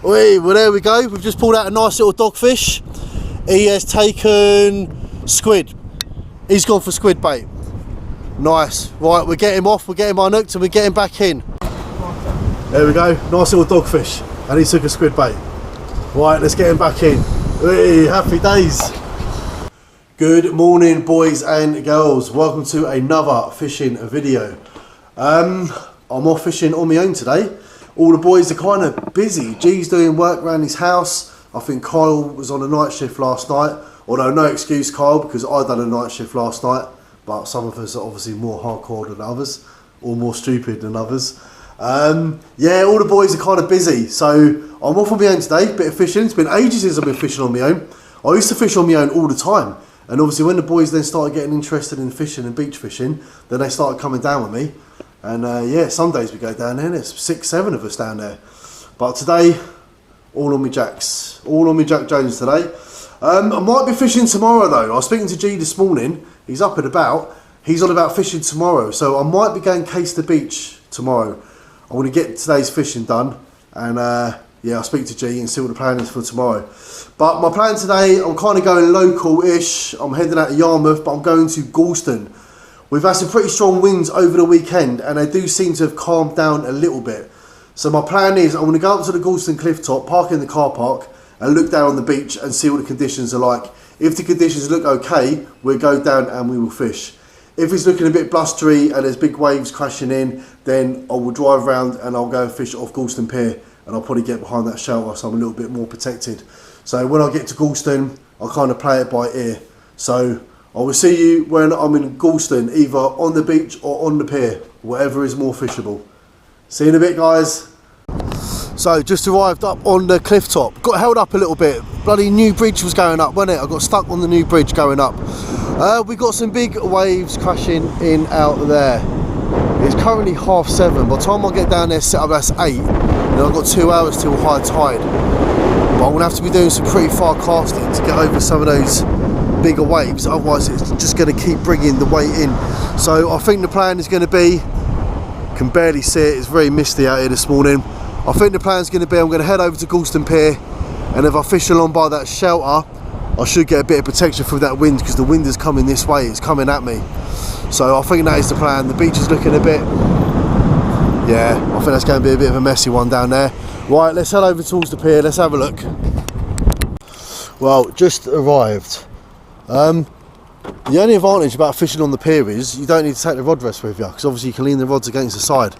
Well, there we go. We've just pulled out a nice little dogfish. He has taken squid. He's gone for squid bait. Nice. Right, we're getting him off, we're getting him unhooked, and we're getting back in. There we go. Nice little dogfish. And he took a squid bait. Right, let's get him back in. Hey, happy days. Good morning, boys and girls. Welcome to another fishing video. I'm off fishing on my own today. All the boys are kind of busy. G's doing work around his house. I think Kyle was on a night shift last night. Although no excuse, Kyle, because I done a night shift last night. But some of us are obviously more hardcore than others, or more stupid than others. Yeah, all the boys are kind of busy. So I'm off on my own today, bit of fishing. It's been ages since I've been fishing on my own. I used to fish on my own all the time. And obviously when the boys then started getting interested in fishing and beach fishing, then they started coming down with me. And yeah, some days we go down there and there's 6, 7 of us down there. But today, all on me jacks. All on me Jack Jones today. I might be fishing tomorrow though. I was speaking to G this morning. He's up and about. He's on about fishing tomorrow. So I might be going case the beach tomorrow. I want to get today's fishing done. And yeah, I'll speak to G and see what the plan is for tomorrow. But my plan today, I'm kind of going local-ish. I'm heading out to Yarmouth, but I'm going to Gorleston. We've had some pretty strong winds over the weekend, and they do seem to have calmed down a little bit. So my plan is, I'm going to go up to the Gorleston cliff top, park in the car park, and look down on the beach and see what the conditions are like. If the conditions look okay, we'll go down and we will fish. If it's looking a bit blustery and there's big waves crashing in, then I will drive around and I'll go and fish off Gorleston Pier, and I'll probably get behind that shelter so I'm a little bit more protected. So when I get to Gorleston, I'll kind of play it by ear. So I will see you when I'm in Gorleston, either on the beach or on the pier, whatever is more fishable. See you in a bit, guys. So just arrived up on the cliff top. Got held up a little bit. Bloody new bridge was going up, wasn't it? I got stuck on the new bridge going up. We got some big waves crashing in out there. It's currently 7:30. By the time I get down there set up, that's 8. And I've got 2 hours till high tide. But I'm going to have to be doing some pretty far casting to get over some of those bigger waves, otherwise it's just going to keep bringing the weight in. So I think the plan is going to be, can barely see it, it's very misty out here this morning. I think the plan is going to be, I'm going to head over to Gorleston Pier, and if I fish along by that shelter, I should get a bit of protection from that wind, because the wind is coming this way, it's coming at me. So I think that is the plan. The beach is looking a bit, yeah, I think that's going to be a bit of a messy one down there. Right, let's head over towards the pier, let's have a look. Well, just arrived. The only advantage about fishing on the pier is you don't need to take the rod rest with you, because obviously you can lean the rods against the side.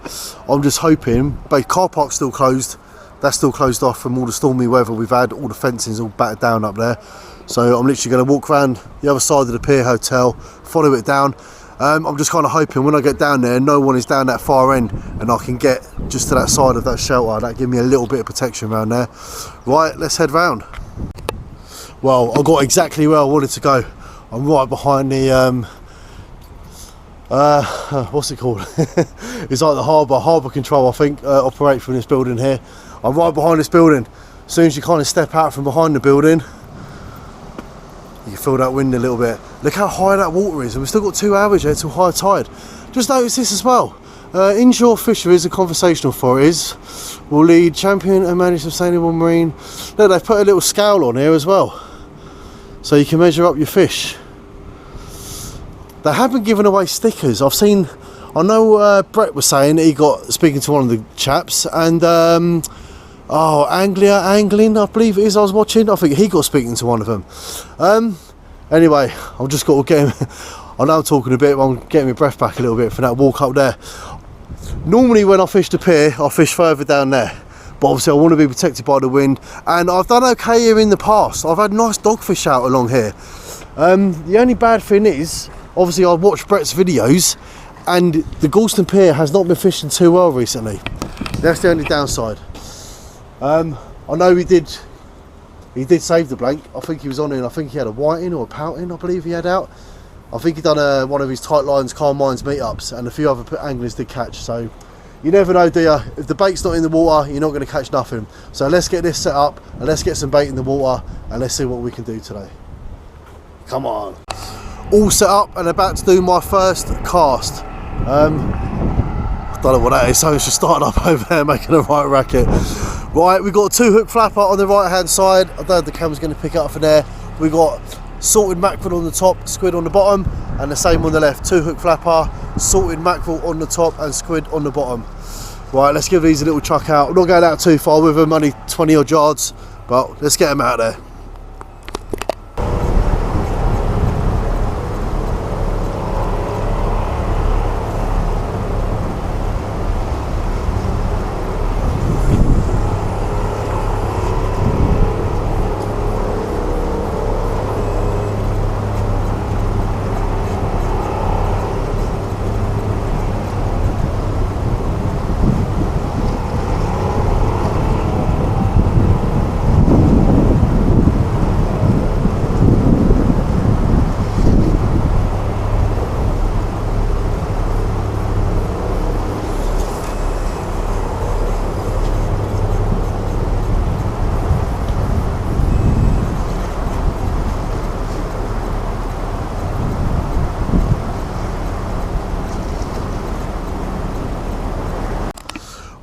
I'm just hoping, both car park's still closed, that's still closed off from all the stormy weather we've had, all the fencing's all battered down up there. So I'm literally going to walk around the other side of the pier hotel, follow it down. I'm just kind of hoping when I get down there, no one is down that far end, and I can get just to that side of that shelter. That'll give me a little bit of protection around there. Right, let's head round. Well, I got exactly where I wanted to go. I'm right behind the, what's it called? It's like the harbour control, I think, operate from this building here. I'm right behind this building. As soon as you kind of step out from behind the building, you can feel that wind a little bit. Look how high that water is, and we've still got 2 hours yet till high tide. Just notice this as well. Inshore fisheries and conversational authorities will lead, champion and manage sustainable marine. Look, they've put a little scale on here as well, so you can measure up your fish. They have been giving away stickers. I've seen, I know Brett was saying that he got, speaking to one of the chaps, and Angling, I believe it is, I was watching. I think he got speaking to one of them. Anyway, I've just got to get him, I know I'm talking a bit, but I'm getting my breath back a little bit for that walk up there. Normally when I fish the pier, I fish further down there. But obviously I want to be protected by the wind, and I've done okay here in the past. I've had nice dogfish out along here. The only bad thing is, obviously I watched Brett's videos, and the Gorleston Pier has not been fishing too well recently. That's the only downside. I know he did save the blank. I think he was on in, I think he had a whiting or a pouting, I believe he had out. I think he done one of his tight lines, calm minds meetups, and a few other anglers did catch. So you never know, do you? If the bait's not in the water, you're not going to catch nothing. So let's get this set up, and let's get some bait in the water, and let's see what we can do today. Come on. All set up and about to do my first cast. I don't know what that is, so it's just starting up over there making a right racket. Right, we've got a 2 hook flapper on the right hand side. I don't know if the camera's going to pick it up from there. We've got salted mackerel on the top, squid on the bottom, and the same on the left. 2 hook flapper, salted mackerel on the top and squid on the bottom. Right, let's give these a little chuck out. I'm not going out too far with them, only 20 odd yards, but let's get them out there.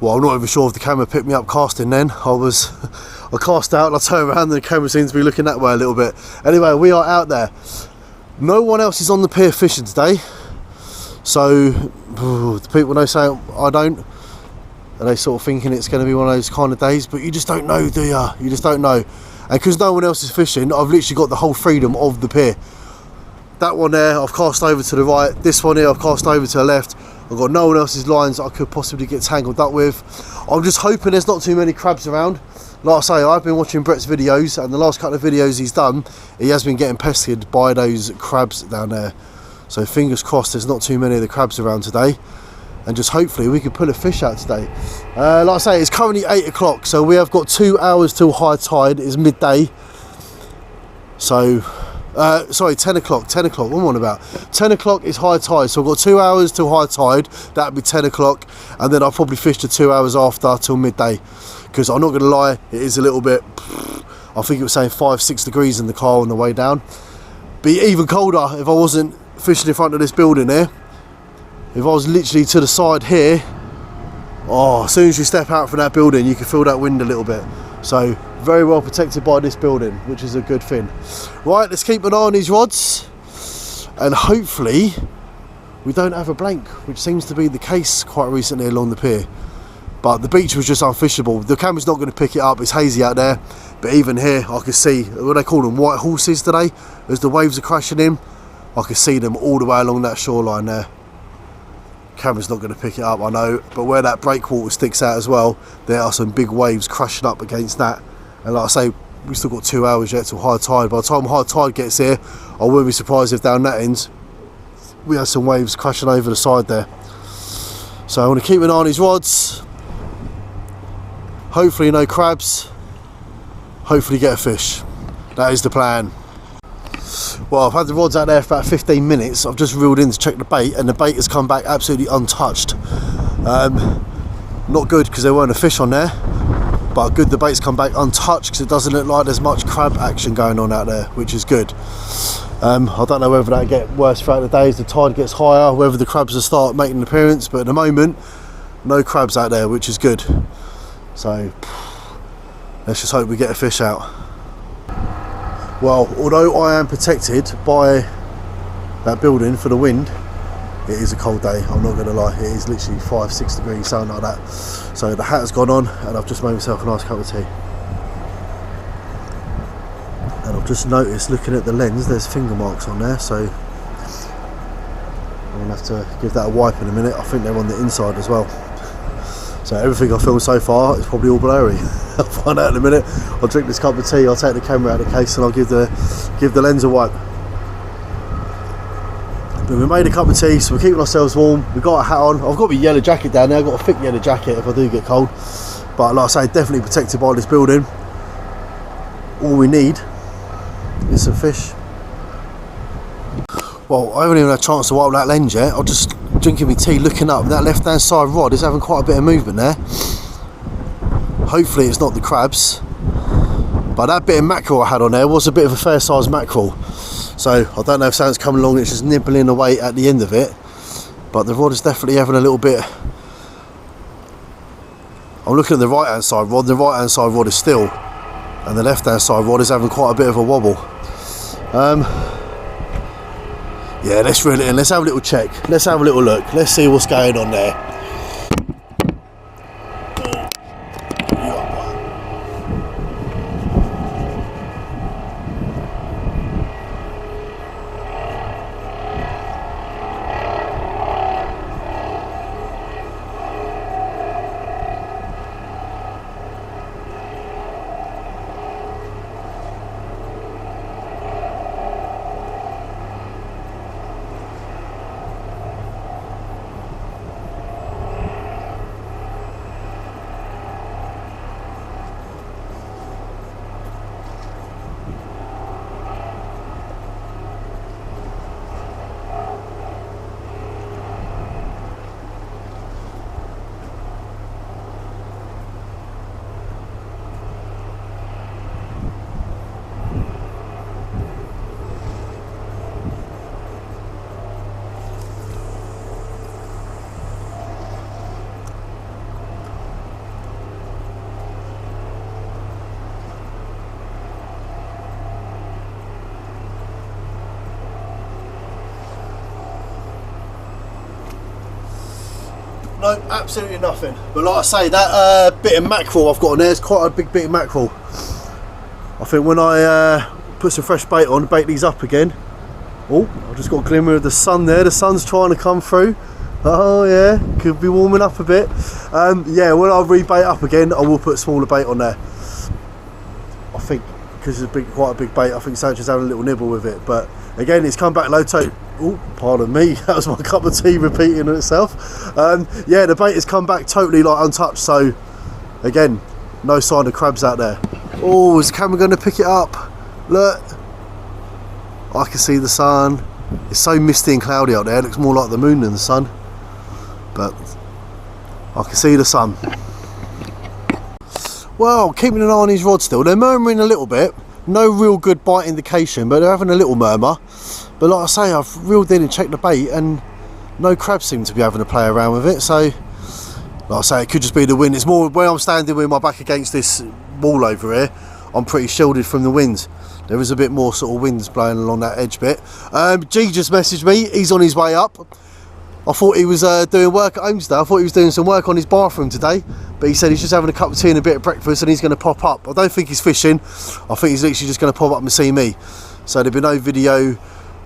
Well, I'm not even sure if the camera picked me up casting then. I cast out and I turned around and the camera seems to be looking that way a little bit. Anyway, we are out there. No one else is on the pier fishing today. So, the people know saying I don't. And they sort of thinking it's going to be one of those kind of days, but you just don't know, do you? You just don't know. And because no one else is fishing, I've literally got the whole freedom of the pier. That one there, I've cast over to the right. This one here, I've cast over to the left. I've got no one else's lines that I could possibly get tangled up with. I'm just hoping there's not too many crabs around. Like I say, I've been watching Brett's videos, and the last couple of videos he's done, he has been getting pestered by those crabs down there. So fingers crossed there's not too many of the crabs around today, and just hopefully we can pull a fish out today. Like I say, it's currently 8 o'clock, so we have got 2 hours till high tide. It's midday. So sorry, 10 o'clock, what am I on about? 10 o'clock is high tide, so I've got 2 hours till high tide. That'd be 10 o'clock, and then I'll probably fish the 2 hours after till midday, because I'm not going to lie, it is a little bit, I think it was saying 5-6 degrees in the car on the way down. Be even colder if I wasn't fishing in front of this building here. If I was literally to the side here, oh, as soon as you step out from that building you can feel that wind a little bit. So very well protected by this building, which is a good thing. Right, let's keep an eye on these rods, and hopefully we don't have a blank, which seems to be the case quite recently along the pier. But the beach was just unfishable. The camera's not going to pick it up, it's hazy out there, but even here I can see, what they call them, white horses today, as the waves are crashing in. I can see them all the way along that shoreline there. Camera's not going to pick it up, I know, but where that breakwater sticks out as well, there are some big waves crashing up against that. And like I say, we've still got 2 hours yet till high tide. By the time high tide gets here, I wouldn't be surprised if down that end we have some waves crashing over the side there. So I want to keep an eye on these rods. Hopefully no crabs. Hopefully get a fish. That is the plan. Well, I've had the rods out there for about 15 minutes. I've just reeled in to check the bait, and the bait has come back absolutely untouched. Not good because there weren't a fish on there, but good the bait's come back untouched because it doesn't look like there's much crab action going on out there, which is good. I don't know whether that'll get worse throughout the day as the tide gets higher, whether the crabs will start making an appearance, but at the moment no crabs out there, which is good. So let's just hope we get a fish out. Well, although I am protected by that building for the wind, it is a cold day, I'm not going to lie. It is literally 5-6 degrees, something like that. So the hat has gone on, and I've just made myself a nice cup of tea. And I've just noticed, looking at the lens, there's finger marks on there, so I'm going to have to give that a wipe in a minute. I think they're on the inside as well. So everything I've filmed so far is probably all blurry. I'll find out in a minute. I'll drink this cup of tea, I'll take the camera out of the case, and I'll give the lens a wipe. But we made a cup of tea, so we're keeping ourselves warm. We've got a hat on. I've got my yellow jacket down there. I've got a thick yellow jacket if I do get cold. But like I say, definitely protected by this building. All we need is some fish. Well, I haven't even had a chance to wipe that lens yet. I'm just drinking my tea, looking up. That left hand side rod is having quite a bit of movement there. Hopefully it's not the crabs. But that bit of mackerel I had on there was a bit of a fair sized mackerel. So I don't know if something's coming along, it's just nibbling away at the end of it. But the rod is definitely having a little bit I'm looking at the right hand side rod. The right hand side rod is still, and the left hand side rod is having quite a bit of a wobble. Yeah, let's reel it in. Let's have a little check. Let's have a little look. Let's see what's going on there. No, absolutely nothing. But like I say, that bit of mackerel I've got on there is quite a big bit of mackerel. I think when I put some fresh bait on, bait these up again. Oh, I've just got a glimmer of the sun there. The sun's trying to come through. Oh yeah, could be warming up a bit. Yeah, when I rebait up again, I will put smaller bait on there. I think because it's quite a big bait, I think Sanchez having a little nibble with it. But again, it's come back low tote. Oh, pardon me, that was my cup of tea repeating itself. Yeah, the bait has come back totally like untouched, so again, no sign of crabs out there. Oh, is the camera going to pick it up? Look, I can see the sun. It's so misty and cloudy out there, it looks more like the moon than the sun, but I can see the sun. Well, keeping an eye on his rod still. They're murmuring a little bit, no real good bite indication, but they're having a little murmur. But like I say, I've reeled in and checked the bait and no crabs seem to be having to play around with it. So, like I say, it could just be the wind. It's more where I'm standing with my back against this wall over here, I'm pretty shielded from the wind. There is a bit more sort of winds blowing along that edge bit. G just messaged me, he's on his way up. I thought he was doing work at home today. I thought he was doing some work on his bathroom today, but he said he's just having a cup of tea and a bit of breakfast and he's going to pop up. I don't think he's fishing. I think he's literally just going to pop up and see me. So there'll be no video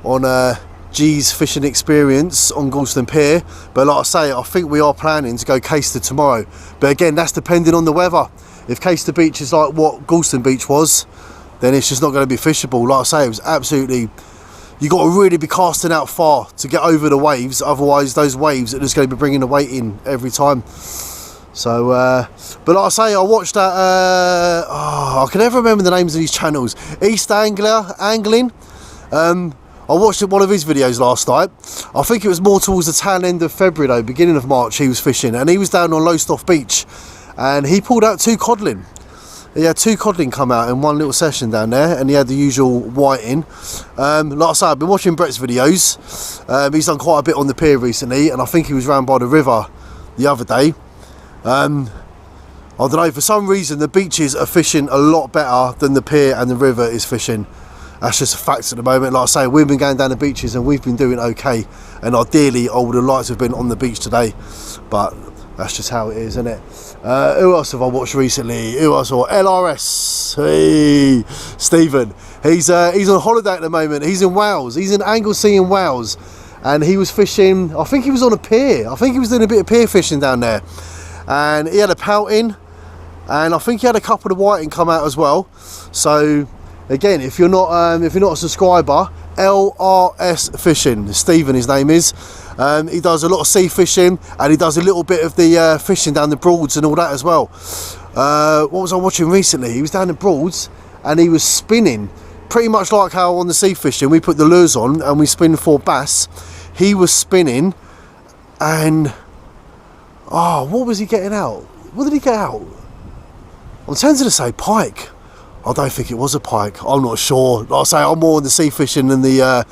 on G's fishing experience on Gorleston Pier, but like I say, I think we are planning to go Caister tomorrow. But again, that's depending on the weather. If Caister Beach is like what Gorleston Beach was, then it's just not going to be fishable. Like I say, it was absolutely, you got to really be casting out far to get over the waves, otherwise those waves are just going to be bringing the weight in every time. So but like I say, I watched that I can never remember the names of these channels. East Angling. I watched one of his videos last night. I think it was more towards the tail end of February though, beginning of March he was fishing, and he was down on Lowestoft Beach and he pulled out 2 codling. He had 2 codling come out in one little session down there, and he had the usual whiting. Like I say, I've been watching Brett's videos. He's done quite a bit on the pier recently, and I think he was round by the river the other day. I don't know, for some reason the beaches are fishing a lot better than the pier and the river is fishing. That's just a fact at the moment. Like I say, we've been going down the beaches and we've been doing okay, and ideally I would have liked to have been on the beach today, but that's just how it is, isn't it? Who else have I watched recently? Who else? LRS. Hey, Stephen. He's on holiday at the moment. He's in Wales. He's in Anglesey in Wales, and he was fishing. I think he was on a pier. I think he was doing a bit of pier fishing down there, and he had a pouting, and I think he had a couple of whiting come out as well. So again, if you're not a subscriber, LRS Fishing, Stephen his name is. He does a lot of sea fishing, and he does a little bit of the fishing down the Broads and all that as well. What was I watching recently? He was down the Broads and he was spinning, pretty much like how on the sea fishing we put the lures on and we spin for bass. He was spinning, and what was he getting out? What did he get out? I'm tempted to say pike. I don't think it was a pike. I'm not sure. Like I say, I'm more on the sea fishing than the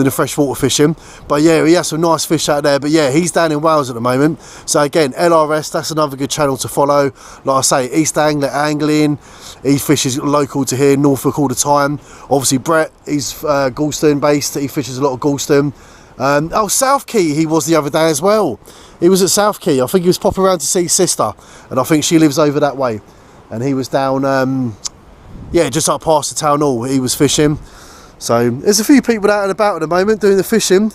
freshwater fishing. But yeah, he has some nice fish out there. But yeah, he's down in Wales at the moment. So again, LRS, that's another good channel to follow. Like I say, East Anglia Angling. He fishes local to here, Norfolk all the time. Obviously Brett, he's Gorleston based. He fishes a lot of Gorleston. Oh, South Quay he was the other day as well. He was at South Quay. I think he was popping around to see his sister. And I think she lives over that way. And he was down... yeah, just up past the town hall, he was fishing. So there's a few people out and about at the moment doing the fishing.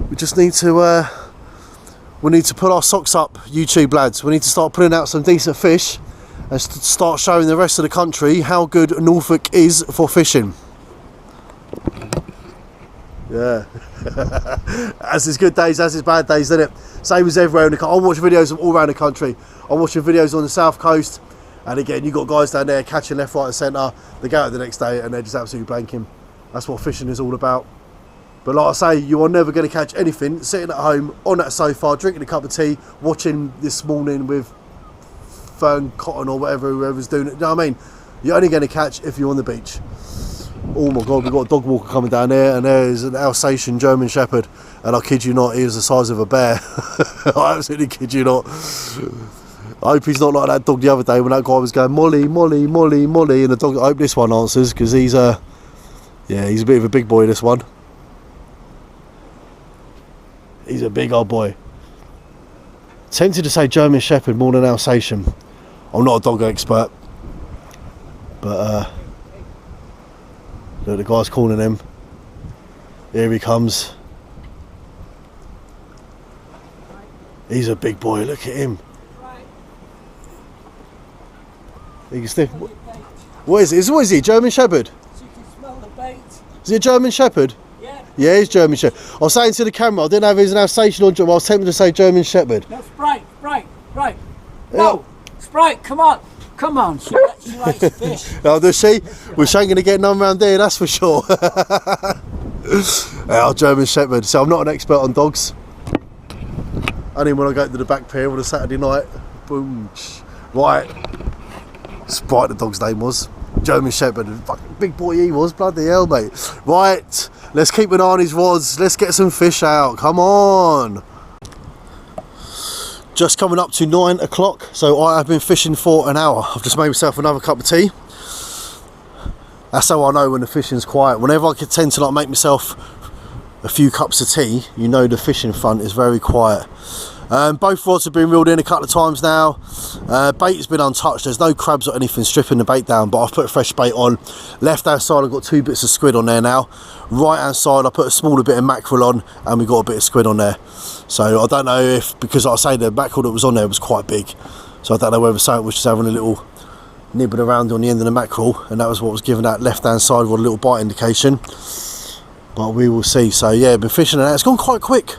We just need to put our socks up, YouTube lads. We need to start putting out some decent fish and start showing the rest of the country how good Norfolk is for fishing. Yeah. As is good days, as is bad days, isn't it? Same as everywhere in the country. I watch videos of all around the country. I'm watching videos on the south coast. And again, you've got guys down there catching left, right and centre. They go out the next day and they're just absolutely blanking. That's what fishing is all about. But like I say, you are never going to catch anything sitting at home on that sofa, drinking a cup of tea, watching This Morning with Fern Cotton or whatever, whoever's doing it. You know what I mean? You're only going to catch if you're on the beach. Oh my God, we've got a dog walker coming down there, and there is an Alsatian German Shepherd. And I kid you not, he is the size of a bear. I absolutely kid you not. I hope he's not like that dog the other day when that guy was going Molly, Molly, Molly, Molly, and the dog. I hope this one answers, because he's yeah, he's a bit of a big boy, this one. He's a big old boy. Tempted to say German Shepherd more than Alsatian. I'm not a dog expert, but look, the guy's calling him. Here he comes. He's a big boy. Look at him. You can sniff. What is it? What is he? German Shepherd? So you can smell the bait. Is he a German Shepherd? Yeah. Yeah, he's German Shepherd. I was saying to the camera, I didn't have his Alsatian on. I was tempted to say German Shepherd. No, Sprite. No, Sprite, come on. She likes fish. Oh, does she? Well, she ain't going to get none round here, that's for sure. Our German Shepherd. So I'm not an expert on dogs. Only when I go to the back pier on a Saturday night. Boom. Right. Sprite the dog's name was. German Shepherd. Fucking big boy he was. Bloody hell, mate. Right. Let's keep an eye on his rods. Let's get some fish out. Come on. Just coming up to 9 o'clock. So I have been fishing for an hour. I've just made myself another cup of tea. That's how I know when the fishing's quiet. Whenever I tend to like make myself a few cups of tea, you know the fishing front is very quiet. Both rods have been reeled in a couple of times now. Bait has been untouched. There's no crabs or anything stripping the bait down, but I've put a fresh bait on. Left hand side I've got 2 bits of squid on there now. Right hand side I put a smaller bit of mackerel on, and we got a bit of squid on there. So I don't know if, because like I say, the mackerel that was on there was quite big, so I don't know whether something was just having a little nibbling around on the end of the mackerel, and that was what was giving that left hand side with a little bite indication. But we will see. So yeah, been fishing and it's gone quite quick.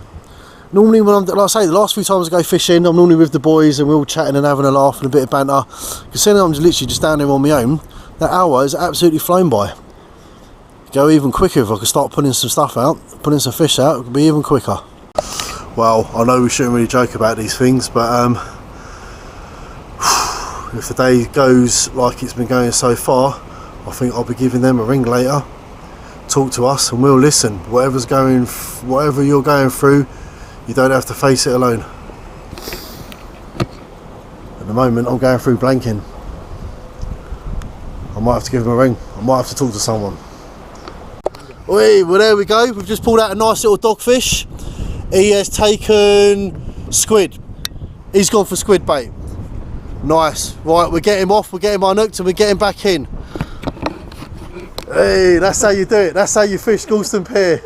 Normally when I'm, like I say, the last few times I go fishing, I'm normally with the boys and we're all chatting and having a laugh and a bit of banter. Considering I'm literally just down there on my own, that hour has absolutely flown by. Go even quicker if I could start putting some stuff out, putting some fish out, it could be even quicker. Well, I know we shouldn't really joke about these things, but if the day goes like it's been going so far, I think I'll be giving them a ring later, talk to us, and we'll listen. Whatever you're going through, you don't have to face it alone. At the moment, I'm going through blanking. I might have to give him a ring. I might have to talk to someone. Oi, well there we go. We've just pulled out a nice little dogfish. He has taken squid. He's gone for squid bait. Nice. Right, we're getting him off, we're getting him unhooked, and we're getting back in. Hey, that's how you do it. That's how you fish Gorleston Pier.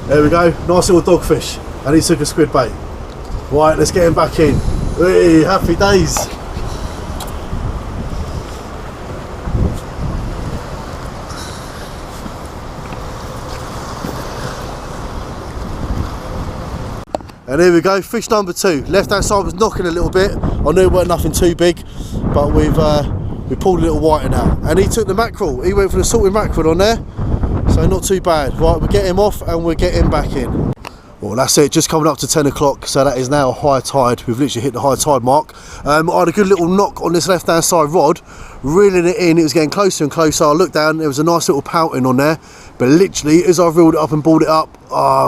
There we go, nice little dogfish, and he took a squid bait. Right, let's get him back in. Hey, happy days. And here we go, fish number 2. Left hand side was knocking a little bit. I knew it weren't nothing too big, but we pulled a little whiting out. And he took the mackerel. He went for the salted mackerel on there. So not too bad. Right, we'll get him off and we'll get him back in. Well, that's it, just coming up to 10 o'clock, so that is now high tide. We've literally hit the high tide mark. I had a good little knock on this left hand side rod, reeling it in. It was getting closer and closer. I looked down, there was a nice little pouting on there, but literally as I reeled it up and balled it up,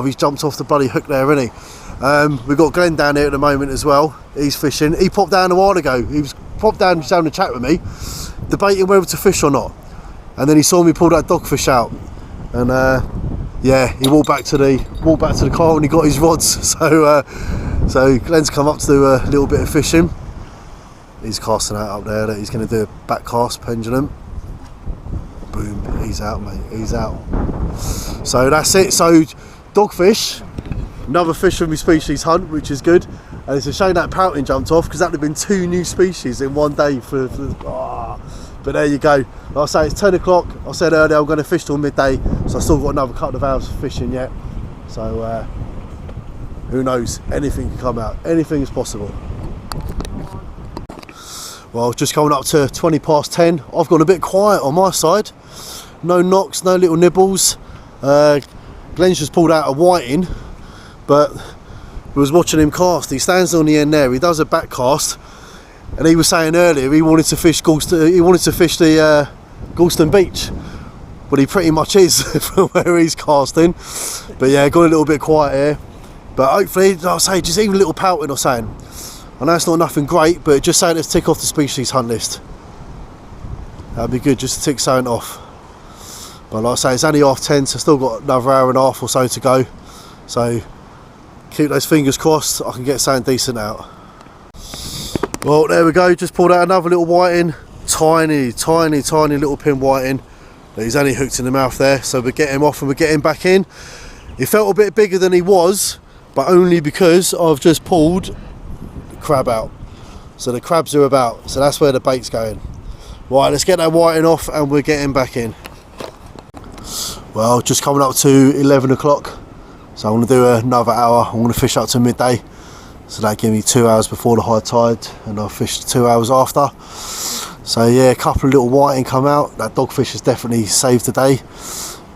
he's jumped off the bloody hook there, isn't he? We've got Glenn down here at the moment as well. He's fishing. He popped down a while ago. He was popped down just having a chat with me, debating whether to fish or not, and then he saw me pull that dogfish out, and yeah, he walked back to the car and he got his rods. So Glenn's come up to do a little bit of fishing. He's casting out up there. He's going to do a back cast pendulum. Boom, he's out, mate. He's out. So that's it. So dogfish, another fish from my species hunt, which is good. And it's a shame that pouting jumped off, because that would have been 2 new species in one day. But there you go. Like I say, it's 10 o'clock. I said earlier I'm going to fish till midday, so I've still got another couple of hours of fishing yet. So who knows? Anything can come out. Anything is possible. Well, just coming up to 20 past 10. I've gone a bit quiet on my side. No knocks, no little nibbles. Glenn's just pulled out a whiting, but we was watching him cast. He stands on the end there. He does a back cast. And he was saying earlier he wanted to fish the Gorleston Beach, but he pretty much is from where he's casting. But yeah, got a little bit quiet here. But hopefully, like I say, just even a little pouting or something. I know it's not nothing great, but just saying, let's tick off the species hunt list. That'd be good, just to tick something off. But like I say, it's only 10:30, so still got another hour and a half or so to go. So keep those fingers crossed. I can get something decent out. Well, there we go, just pulled out another little whiting. Tiny little pin whiting. But he's only hooked in the mouth there, so we're getting him off and we're getting back in. He felt a bit bigger than he was, but only because I've just pulled the crab out. So the crabs are about, so that's where the bait's going. Right, let's get that whiting off and we're getting back in. Well, just coming up to 11 o'clock, so I'm going to do another hour. I'm going to fish up to midday. So that gave me 2 hours before the high tide, and I fished 2 hours after. So yeah, a couple of little whiting come out. That dogfish has definitely saved the day.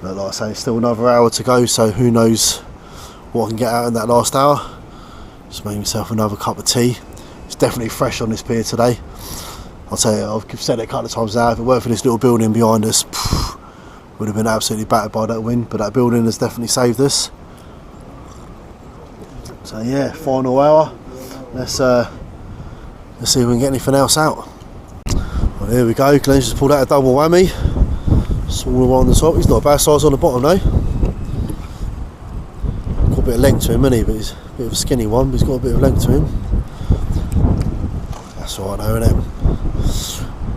But like I say, still another hour to go, so who knows what I can get out in that last hour. Just made myself another cup of tea. It's definitely fresh on this pier today. I'll tell you, I've said it a couple of times now, if it weren't for this little building behind us, would have been absolutely battered by that wind, but that building has definitely saved us. So yeah, final hour. Let's see if we can get anything else out. Well, here we go. Glenn's just pulled out a double whammy. Smaller one on the top. He's not a bad size on the bottom though. Got a bit of length to him, isn't he? But he's a bit of a skinny one, but he's got a bit of length to him. That's alright though, isn't it?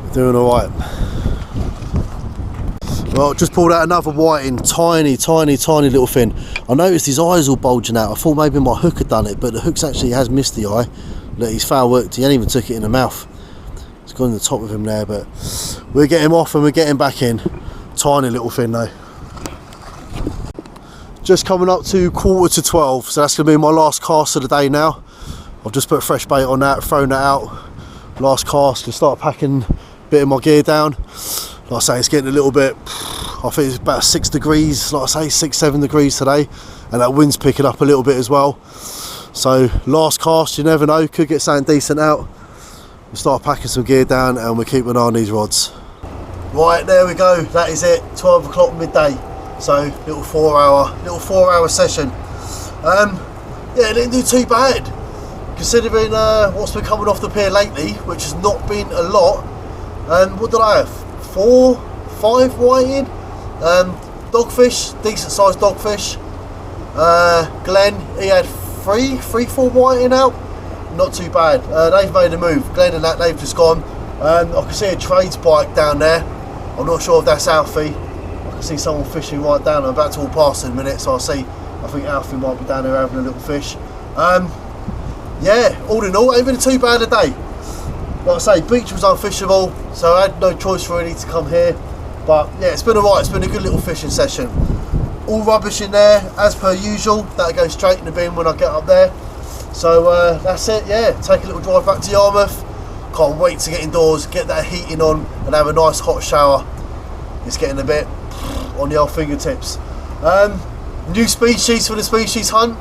We're doing alright. Well, just pulled out another whiting, tiny little fin. I noticed his eyes all bulging out. I thought maybe my hook had done it, but the hook actually has missed the eye. Look, he's foul worked. He ain't even took it in the mouth. It's gone in the top of him there, but we're getting him off and we're getting back in. Tiny little fin though. Just coming up to 11:45, so that's going to be my last cast of the day now. I've just put fresh bait on that, thrown that out. Last cast, to start packing a bit of my gear down. Like I say, it's getting a little bit, I think it's about 6 degrees, like I say, 6-7 degrees today, and that wind's picking up a little bit as well. So last cast, you never know, could get something decent out. We'll start packing some gear down and we'll keep an eye on these rods. Right, there we go, that is it, 12 o'clock midday. So little 4 hour session. Yeah, it didn't do too bad, considering what's been coming off the pier lately, which has not been a lot. What did I have? 4, 5 whiting, dogfish, decent sized dogfish. Glenn, he had 4 whiting out, not too bad. They've made a move. Glenn and that, they've just gone. I can see a trades bike down there. I'm not sure if that's Alfie. I can see someone fishing right down. I'm about to walk past in a minute, so I'll see. I think Alfie might be down there having a little fish. Yeah, all in all, ain't been too bad a day. Like I say, beach was unfishable, so I had no choice really to come here. But yeah, it's been alright, it's been a good little fishing session. All rubbish in there, as per usual. That'll go straight in the bin when I get up there. So that's it, yeah. Take a little drive back to Yarmouth. Can't wait to get indoors, get that heating on, and have a nice hot shower. It's getting a bit on the old fingertips. New species for the species hunt.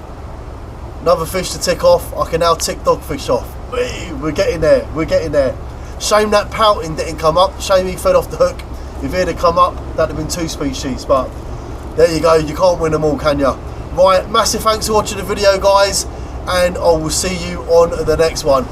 Another fish to tick off. I can now tick dogfish off. We're getting there. We're getting there. Shame that pouting didn't come up. Shame he fed off the hook. If he'd have come up, that'd have been 2 species. But there you go. You can't win them all, can you? Right. Massive thanks for watching the video, guys. And I will see you on the next one.